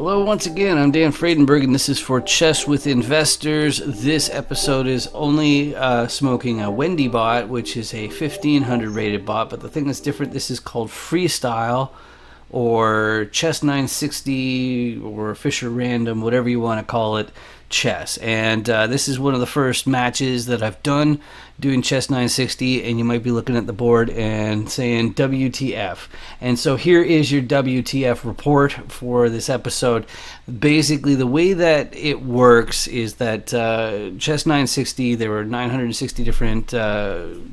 Hello once again, I'm Dan Fredenberg, and this is for Chess with Investors. This episode is only smoking a Wendy bot, which is a 1500 rated bot, but the thing that's different, this is called Freestyle, or Chess 960, or Fisher Random, whatever you want to call it, chess. And this is one of the first matches that I've done doing Chess 960, and you might be looking at the board and saying WTF. And so here is your WTF report for this episode. Basically, the way that it works is that Chess 960, there were 960 different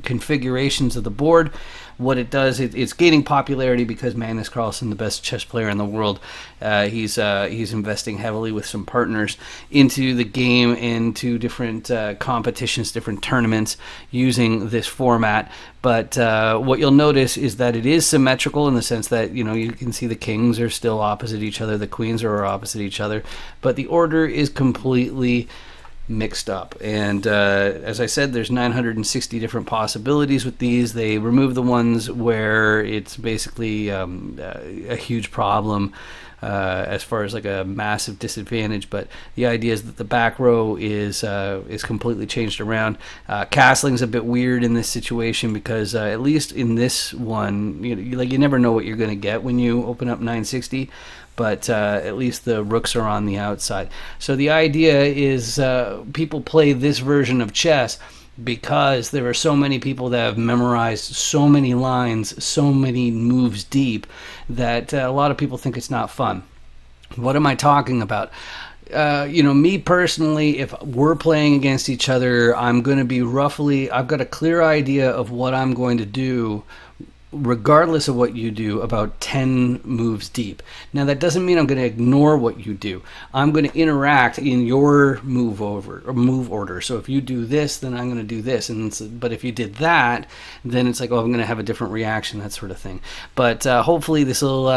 configurations of the board. What it does, it's gaining popularity because Magnus Carlsen, the best chess player in the world, he's investing heavily with some partners into the game, into different competitions, different tournaments using this format. But what you'll notice is that it is symmetrical in the sense that, you can see the kings are still opposite each other, the queens are opposite each other, but the order is completely mixed up. And as I said, there's 960 different possibilities with these. They remove the ones where it's basically a huge problem as far as like a massive disadvantage, but the idea is that the back row is completely changed around. Castling's a bit weird in this situation because at least in this one, you never know what you're going to get when you open up 960. But at least the rooks are on the outside. So the idea is people play this version of chess because there are so many people that have memorized so many lines, so many moves deep, that a lot of people think it's not fun. What am I talking about? Me personally, if we're playing against each other, I'm going to be I've got a clear idea of what I'm going to do regardless of what you do, about 10 moves deep. Now, that doesn't mean I'm going to ignore what you do. I'm going to interact in your move order. So if you do this, then I'm going to do this. But if you did that, then it's like, I'm going to have a different reaction, that sort of thing. But hopefully this will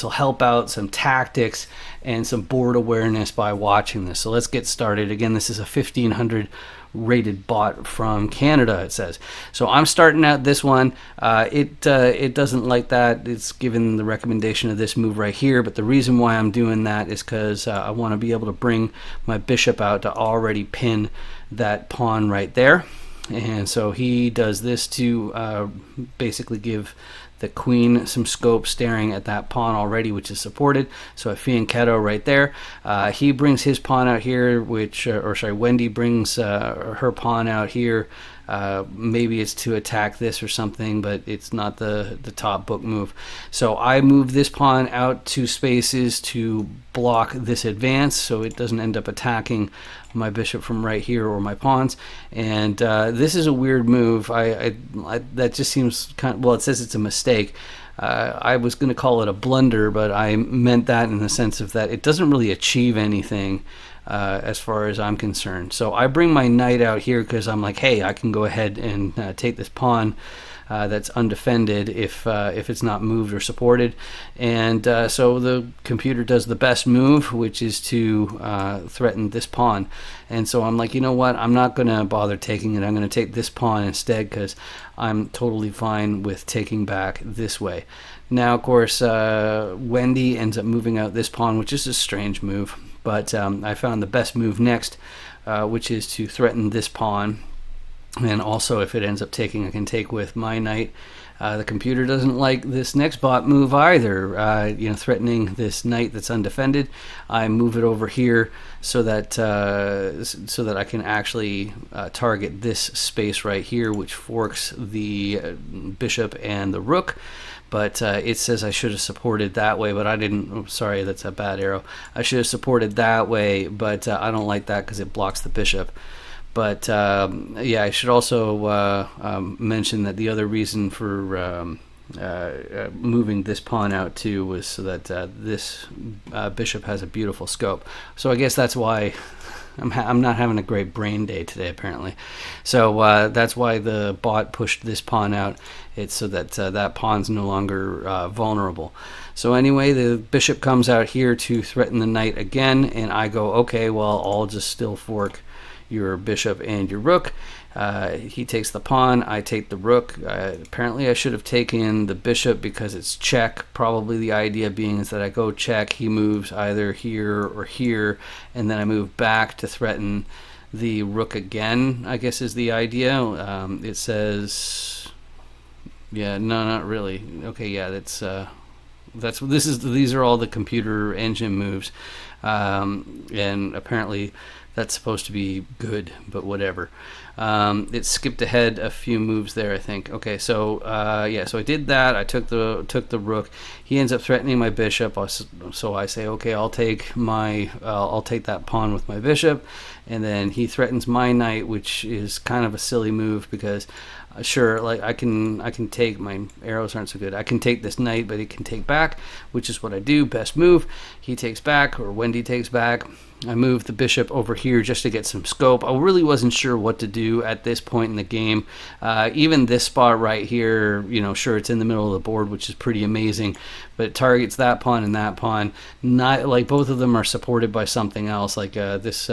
help out some tactics and some board awareness by watching this. So let's get started. Again, this is a 1500 rated bot from Canada, it says. So I'm starting out this one. It doesn't like that. It's given the recommendation of this move right here, but the reason why I'm doing that is because I want to be able to bring my bishop out to already pin that pawn right there. And so he does this to basically give the queen some scope staring at that pawn already, which is supported. So a fianchetto right there. He brings his pawn out here, Wendy brings her pawn out here. Maybe it's to attack this or something, but it's not the top book move. So I move this pawn out 2 spaces to block this advance so it doesn't end up attacking my bishop from right here or my pawns. And this is a weird move. That just seems it says it's a mistake. I was going to call it a blunder, but I meant that in the sense of that it doesn't really achieve anything as far as I'm concerned. So I bring my knight out here because I'm like, hey, I can go ahead and take this pawn that's undefended if it's not moved or supported. And so the computer does the best move, which is to threaten this pawn. And so I'm like, you know what? I'm not going to bother taking it. I'm going to take this pawn instead because I'm totally fine with taking back this way. Now, of course, Wendy ends up moving out this pawn, which is a strange move. But I found the best move next, which is to threaten this pawn. And also, if it ends up taking, I can take with my knight. The computer doesn't like this next bot move either, threatening this knight that's undefended. I move it over here so that I can actually target this space right here, which forks the bishop and the rook. But it says I should have supported that way, but I didn't. Oh, sorry, that's a bad arrow. I should have supported that way, but I don't like that because it blocks the bishop. But I should also mention that the other reason for moving this pawn out too was so that this bishop has a beautiful scope. So I guess that's why I'm not having a great brain day today, apparently. So that's why the bot pushed this pawn out. It's so that that pawn's no longer vulnerable. So anyway, the bishop comes out here to threaten the knight again, and I go, okay, well, I'll just still fork your bishop and your rook. He takes the pawn, I take the rook. Apparently I should have taken the bishop because it's check. Probably the idea being is that I go check, he moves either here or here, and then I move back to threaten the rook again, I guess is the idea. It says, yeah, no, not really. Okay, yeah, these are all the computer engine moves, and apparently that's supposed to be good, but whatever. It skipped ahead a few moves there, I think. Okay, so yeah, so I did that. I took the rook. He ends up threatening my bishop, so I say, okay, I'll take that pawn with my bishop, and then he threatens my knight, which is kind of a silly move because sure, like I can take, my arrows aren't so good. I can take this knight, but he can take back, which is what I do. Best move. He takes back, or Wendy takes back. I move the bishop over here just to get some scope. I really wasn't sure what to do at this point in the game. Even this spot right here, sure, it's in the middle of the board, which is pretty amazing, but it targets that pawn and that pawn. Not like both of them are supported by something else, like this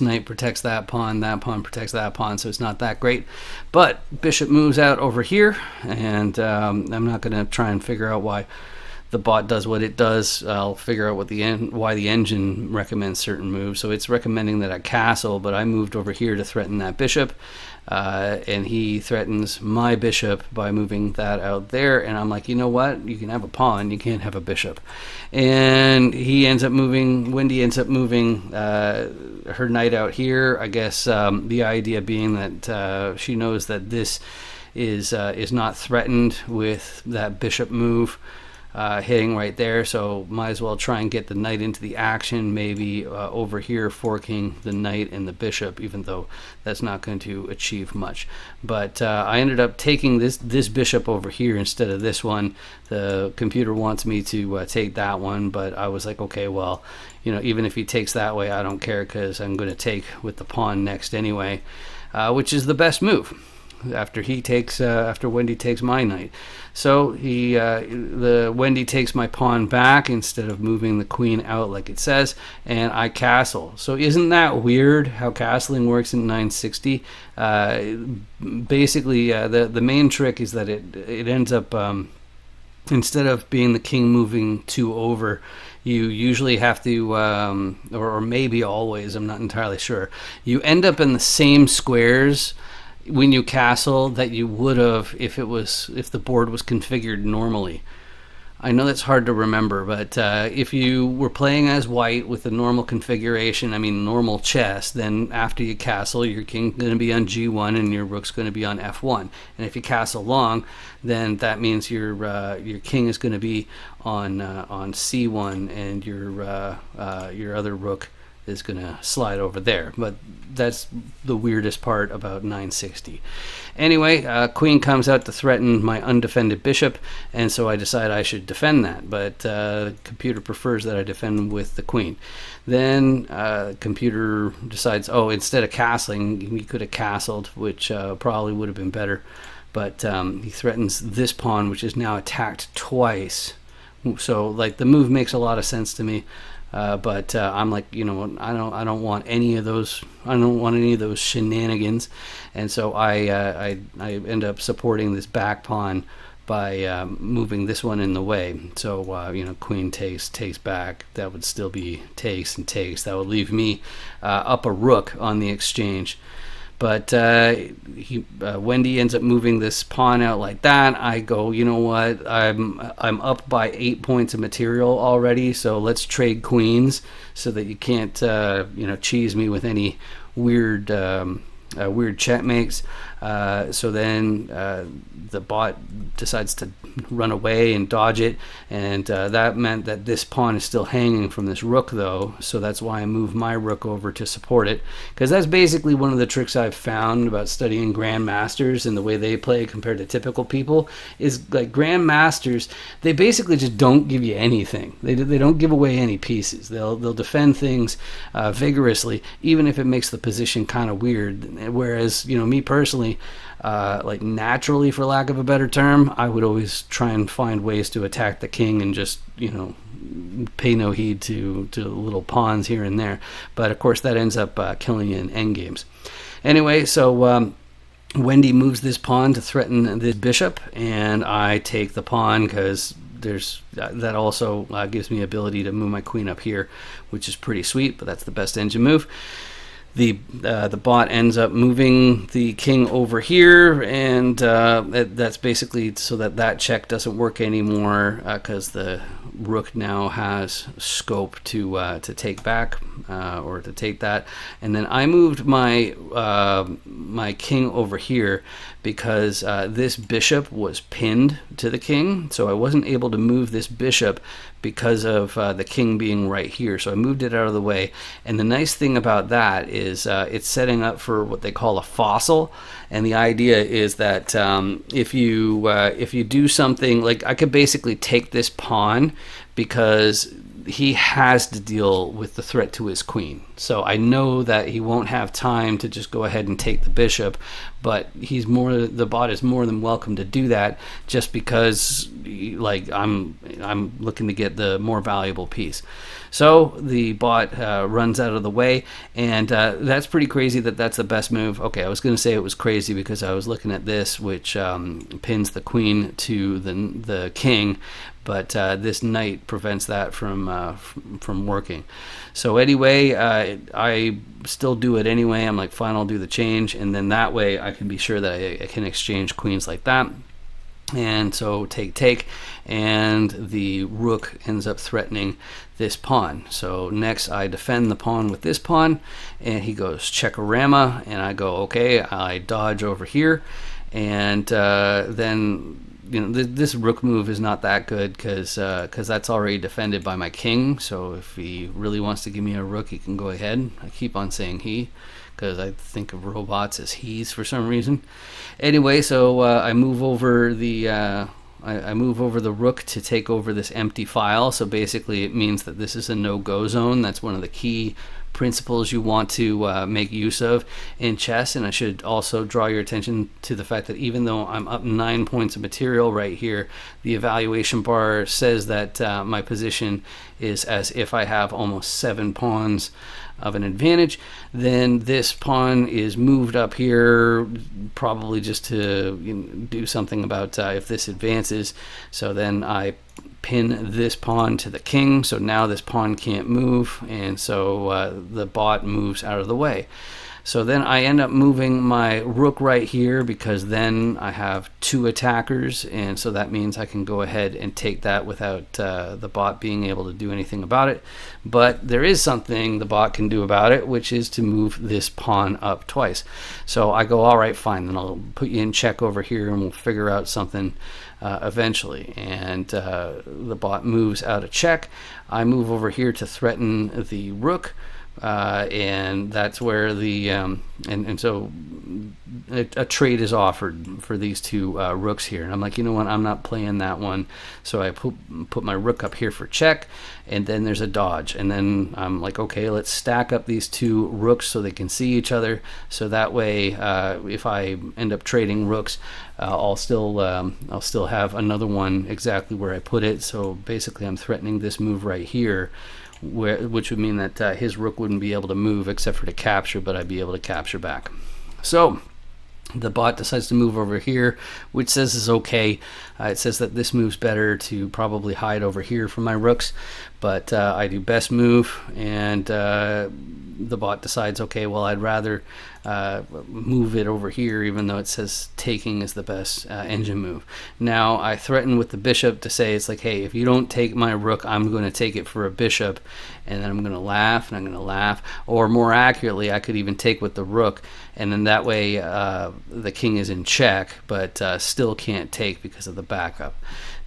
knight protects that pawn protects that pawn, so it's not that great. But bishop moves out over here, and I'm not going to try and figure out why the bot does what it does. I'll figure out why the engine recommends certain moves. So it's recommending that I castle, but I moved over here to threaten that bishop, and he threatens my bishop by moving that out there. And I'm like, you know what? You can have a pawn, you can't have a bishop. And Wendy ends up moving her knight out here. I guess the idea being that she knows that this is not threatened with that bishop move hitting right there, so might as well try and get the knight into the action, maybe over here forking the knight and the bishop, even though that's not going to achieve much. But I ended up taking this bishop over here instead of this one. The computer wants me to take that one, but I was like, okay, well, even if he takes that way, I don't care, because I'm going to take with the pawn next anyway, which is the best move after Wendy takes my knight. So Wendy takes my pawn back instead of moving the queen out like it says, and I castle. So isn't that weird how castling works in 960? Basically, the main trick is that it ends up instead of being the king moving 2 over, you usually have to, or maybe always, I'm not entirely sure, you end up in the same squares when you castle that you would have if the board was configured normally. I know that's hard to remember, but if you were playing as white with the normal configuration, I mean normal chess, then after you castle, your king's going to be on G1 and your rook's going to be on F1. And if you castle long, then that means your king is going to be on C1, and your other rook is going to slide over there. But that's the weirdest part about 960. Anyway, queen comes out to threaten my undefended bishop, and so I decide I should defend that, but the computer prefers that I defend with the queen. Then computer decides, instead of castling, he could have castled, which probably would have been better, but he threatens this pawn, which is now attacked twice. So like the move makes a lot of sense to me. But I'm like, I don't want any of those. I don't want any of those shenanigans, and so I end up supporting this back pawn by moving this one in the way. So queen takes back. That would still be takes and takes. That would leave me up a rook on the exchange. But Wendy ends up moving this pawn out like that. I go, you know what? I'm up by 8 points of material already, so let's trade queens so that you can't cheese me with any weird checkmates. So then the bot decides to run away and dodge it, and that meant that this pawn is still hanging from this rook though, so that's why I moved my rook over to support it, because that's basically one of the tricks I've found about studying grandmasters and the way they play compared to typical people is like grandmasters, they basically just don't give you anything. They don't give away any pieces. They'll defend things vigorously, even if it makes the position kind of weird, whereas me personally, like naturally, for lack of a better term, I would always try and find ways to attack the king and just pay no heed to little pawns here and there. But of course that ends up killing you in endgames. Anyway, so Wendy moves this pawn to threaten the bishop, and I take the pawn because that also gives me ability to move my queen up here, which is pretty sweet, but that's the best engine move. The bot ends up moving the king over here, and that's basically so that check doesn't work anymore, because the rook now has scope to take back or to take that. And then I moved my my king over here because this bishop was pinned to the king, so I wasn't able to move this bishop because of the king being right here. So I moved it out of the way. And the nice thing about that is it's setting up for what they call a fossil. And the idea is that if you do something, like I could basically take this pawn because he has to deal with the threat to his queen. So I know that he won't have time to just go ahead and take the bishop, but the bot is more than welcome to do that, just because like I'm looking to get the more valuable piece. So the bot runs out of the way, and that's pretty crazy that that's the best move. Okay, I was going to say it was crazy because I was looking at this, which pins the queen to the king, but this knight prevents that from working. So anyway, I still do it anyway. I'm like, fine, I'll do the change, and then that way I can be sure that I can exchange queens like that. And so take, and the rook ends up threatening this pawn. So next I defend the pawn with this pawn, and he goes checkorama, and I go okay. I dodge over here, and then this rook move is not that good because that's already defended by my king. So if he really wants to give me a rook, he can go ahead. I keep on saying he because I think of robots as he's for some reason. Anyway, so I move over the rook to take over this empty file. So basically it means that this is a no-go zone. That's one of the key principles you want to make use of in chess. And I should also draw your attention to the fact that even though I'm up 9 points of material right here, the evaluation bar says that my position is as if I have almost 7 pawns of an advantage. Then this pawn is moved up here, probably just to do something about if this advances. So then I pin this pawn to the king, so now this pawn can't move, and so the bot moves out of the way. So then I end up moving my rook right here because then I have 2 attackers, and so that means I can go ahead and take that without the bot being able to do anything about it. But there is something the bot can do about it, which is to move this pawn up twice. So I go, all right, fine, then I'll put you in check over here and we'll figure out something eventually. And the bot moves out of check. I move over here to threaten the rook. And that's where the and so a trade is offered for these 2 rooks here, and I'm like, you know what, I'm not playing that one. So I put my rook up here for check, and then there's a dodge, and then I'm like, okay, let's stack up these 2 rooks so they can see each other, so that way if I end up trading rooks, I'll still have another one exactly where I put it. So basically I'm threatening this move right here, which would mean that his rook wouldn't be able to move except for to capture, but I'd be able to capture back. So the bot decides to move over here, which says is okay. It says that this move's better to probably hide over here for my rooks, but I do best move, and the bot decides, okay, well, I'd rather move it over here, even though it says taking is the best engine move. Now I threaten with the bishop to say, it's like, hey, if you don't take my rook, I'm going to take it for a bishop, and then I'm going to laugh, and I'm going to laugh. Or more accurately, I could even take with the rook, and then that way the king is in check, but still can't take because of the backup.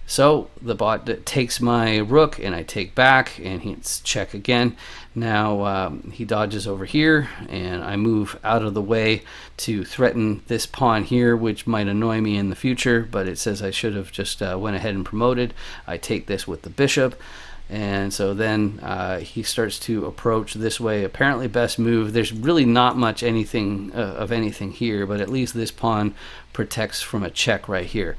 So the bot takes my rook, and I take back, and it's check again. Now he dodges over here, and I move out of the way to threaten this pawn here, which might annoy me in the future, but it says I should have just went ahead and promoted. I take this with the bishop, and so then he starts to approach this way. Apparently best move. There's really not much anything of anything here, but at least this pawn protects from a check right here.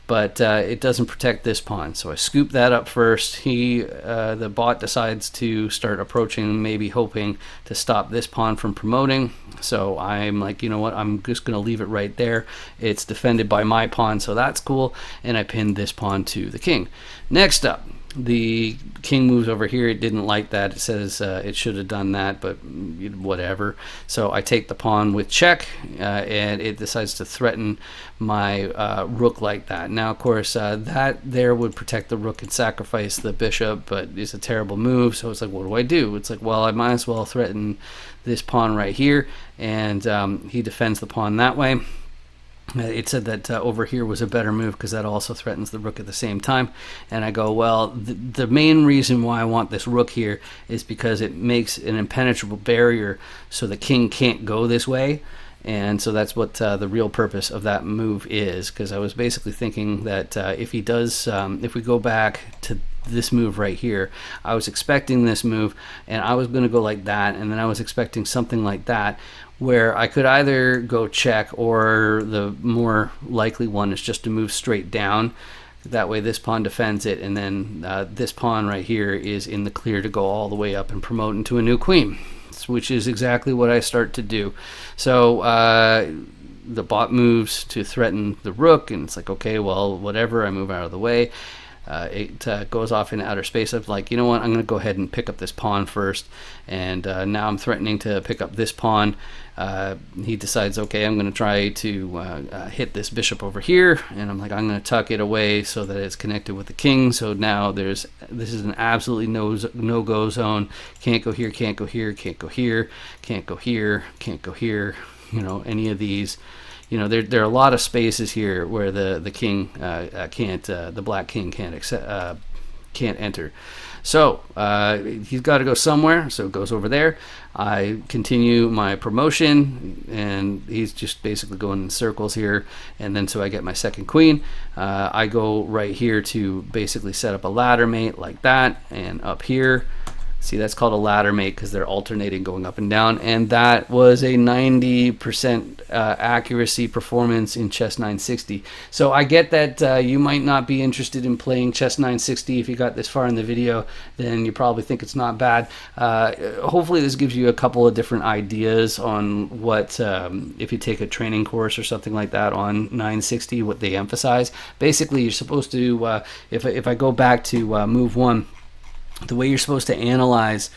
but it doesn't protect this pawn. So I scoop that up first. The bot decides to start approaching, maybe hoping to stop this pawn from promoting. So I'm like, you know what, I'm just going to leave it right there. It's defended by my pawn, so that's cool. And I pinned this pawn to the king. Next up, the king moves over here. It didn't like that. It says it should have done that, but whatever. So I take the pawn with check, and it decides to threaten my rook like that. Now, of course, that there would protect the rook and sacrifice the bishop, but it's a terrible move. So it's like, what do I do? It's like, well, I might as well threaten this pawn right here, and he defends the pawn that way. It said that over here was a better move because that also threatens the rook at the same time. And I go, well, the main reason why I want this rook here is because it makes an impenetrable barrier so the king can't go this way. And so that's what the real purpose of that move is, because I was basically thinking that if he does, if we go back to this move right here, I was expecting this move and I was going to go like that, and then I was expecting something like that, where I could either go check, or the more likely one is just to move straight down. That way this pawn defends it, and then this pawn right here is in the clear to go all the way up and promote into a new queen, which is exactly what I start to do. So the bot moves to threaten the rook, and it's like, okay, well, whatever, I move out of the way. It goes off in outer space. I'm like, you know what, I'm going to go ahead and pick up this pawn first, and now I'm threatening to pick up this pawn. He decides, okay, I'm going to try to hit this bishop over here, and I'm like, I'm going to tuck it away so that it's connected with the king. So now this is an absolutely no-go zone. Can't go here, can't go here, can't go here, can't go here, can't go here, you know, any of these. You know, there are a lot of spaces here where the king can't, the black king can't enter. So he's got to go somewhere, so it goes over there. I continue my promotion, and he's just basically going in circles here, and then so I get my second queen. I go right here to basically set up a ladder mate like that, and up here, see, that's called a ladder mate because they're alternating going up and down, and that was a 90% accuracy performance in Chess 960. So I get that you might not be interested in playing Chess 960. If you got this far in the video, then you probably think it's not bad. Hopefully this gives you a couple of different ideas on what, if you take a training course or something like that on 960, what they emphasize. Basically, you're supposed to, if I go back to move one, the way you're supposed to analyze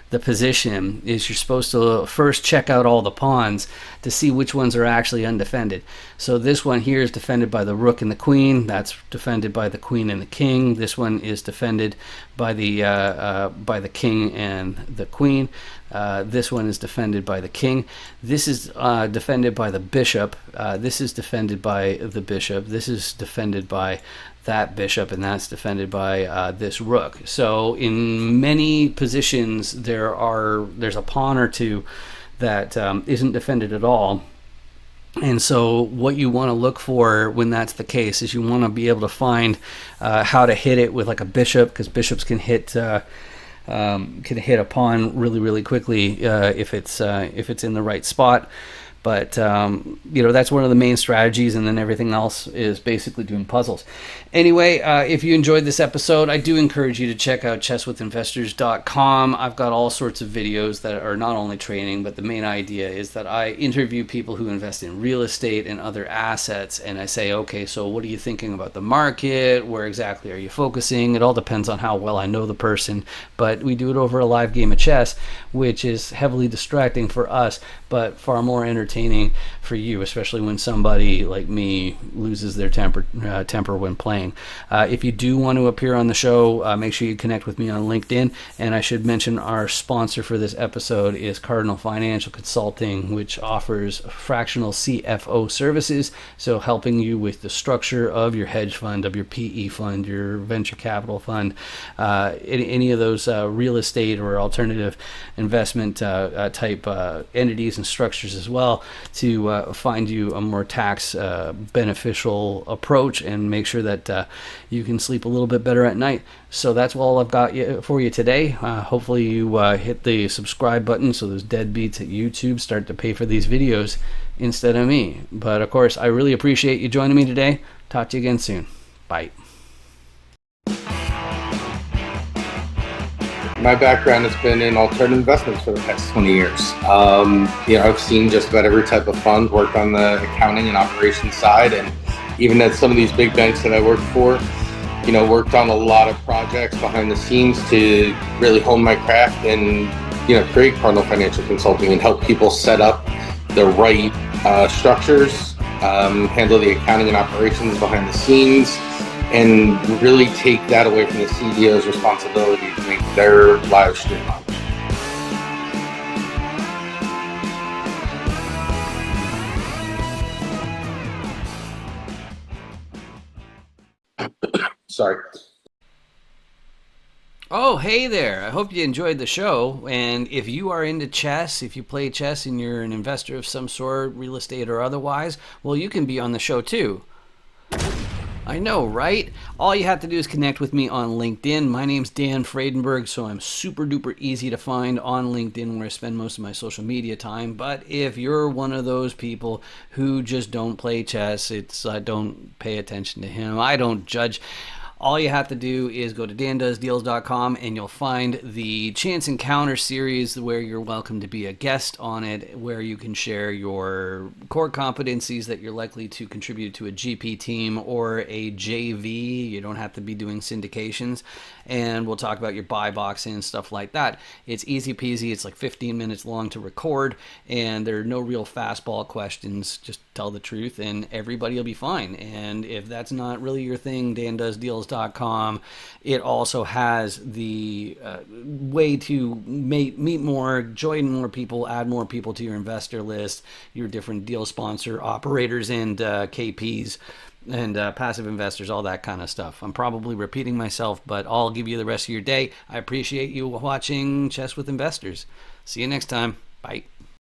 the position is you're supposed to first check out all the pawns to see which ones are actually undefended. So this one here is defended by the rook and the queen. That's defended by the queen and the king. This one is defended by the king and the queen. This one is defended by the king. This is defended by the bishop. This is defended by the bishop. This is defended by that bishop, and that's defended by this rook. So in many positions there's a pawn or two that isn't defended at all. And so what you want to look for when that's the case is you want to be able to find how to hit it with like a bishop, because bishops can hit a pawn really quickly if it's in the right spot. But you know, that's one of the main strategies, and then everything else is basically doing puzzles. Anyway, if you enjoyed this episode, I do encourage you to check out chesswithinvestors.com. I've got all sorts of videos that are not only training, but the main idea is that I interview people who invest in real estate and other assets, and I say, okay, so what are you thinking about the market? Where exactly are you focusing? It all depends on how well I know the person, but we do it over a live game of chess, which is heavily distracting for us, but far more entertaining for you, especially when somebody like me loses their temper when playing. If you do want to appear on the show, make sure you connect with me on LinkedIn. And I should mention our sponsor for this episode is Cardinal Financial Consulting, which offers fractional CFO services, so helping you with the structure of your hedge fund, of your PE fund, your venture capital fund, any of those real estate or alternative investment type entities and structures as well, to find you a more tax beneficial approach and make sure that you can sleep a little bit better at night. So that's all I've got for you today. Hopefully you hit the subscribe button so those deadbeats at YouTube start to pay for these videos instead of me. But of course, I really appreciate you joining me today. Talk to you again soon. Bye. My background has been in alternative investments for the past 20 years. I've seen just about every type of fund, worked on the accounting and operations side, and even at some of these big banks that I worked for, worked on a lot of projects behind the scenes to really hone my craft and, create Cardinal Financial Consulting and help people set up the right structures, handle the accounting and operations behind the scenes, and really take that away from the CEO's responsibility to make their lives streamlined. Sorry. Oh, hey there. I hope you enjoyed the show. And if you are into chess, if you play chess and you're an investor of some sort, real estate or otherwise, well, you can be on the show too. I know, right? All you have to do is connect with me on LinkedIn. My name's Dan Fredenberg, so I'm super duper easy to find on LinkedIn where I spend most of my social media time. But if you're one of those people who just don't play chess, don't pay attention to him. I don't judge. All you have to do is go to dandoesdeals.com and you'll find the Chance Encounter series where you're welcome to be a guest on it, where you can share your core competencies that you're likely to contribute to a GP team or a JV. You don't have to be doing syndications. And we'll talk about your buy boxing and stuff like that. It's easy peasy. It's like 15 minutes long to record, and there are no real fastball questions. Just tell the truth, and everybody will be fine. And if that's not really your thing, dandoesdeals.com. It also has the way to meet more, join more people, add more people to your investor list, your different deal sponsor operators and KPs and passive investors, all that kind of stuff. I'm probably repeating myself, but I'll give you the rest of your day. I appreciate you watching Chess with Investors. See you next time. Bye.